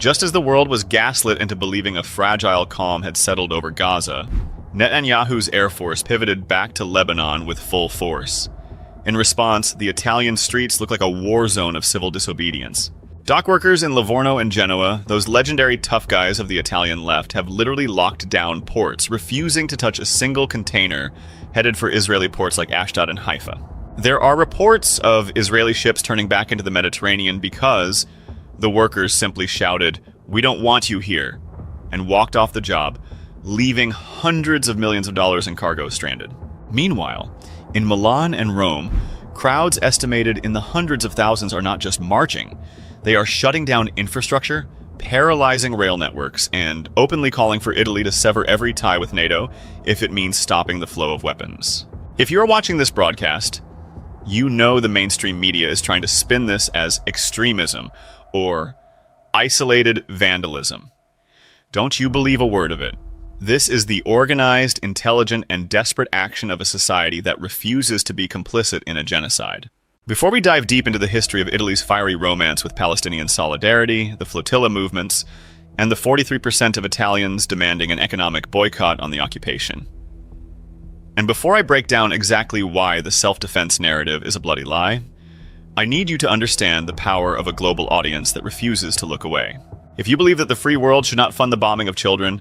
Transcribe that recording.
Just as the world was gaslit into believing a fragile calm had settled over Gaza, Netanyahu's air force pivoted back to Lebanon with full force. In response, the Italian streets look like a war zone of civil disobedience. Dock workers in Livorno and Genoa, those legendary tough guys of the Italian left, have literally locked down ports, refusing to touch a single container headed for Israeli ports like Ashdod and Haifa. There are reports of Israeli ships turning back into the Mediterranean because the workers simply shouted, "We don't want you here," and walked off the job, leaving hundreds of millions of dollars in cargo stranded. Meanwhile, in Milan and Rome, crowds estimated in the hundreds of thousands are not just marching, they are shutting down infrastructure, paralyzing rail networks, and openly calling for Italy to sever every tie with NATO if it means stopping the flow of weapons. If you're watching this broadcast, you know the mainstream media is trying to spin this as extremism or isolated vandalism. Don't you believe a word of it. This is the organized, intelligent, and desperate action of a society that refuses to be complicit in a genocide. Before we dive deep into the history of Italy's fiery romance with Palestinian solidarity, the flotilla movements, and the 43% of Italians demanding an economic boycott on the occupation. And before I break down exactly why the self-defense narrative is a bloody lie, I need you to understand the power of a global audience that refuses to look away. If you believe that the free world should not fund the bombing of children,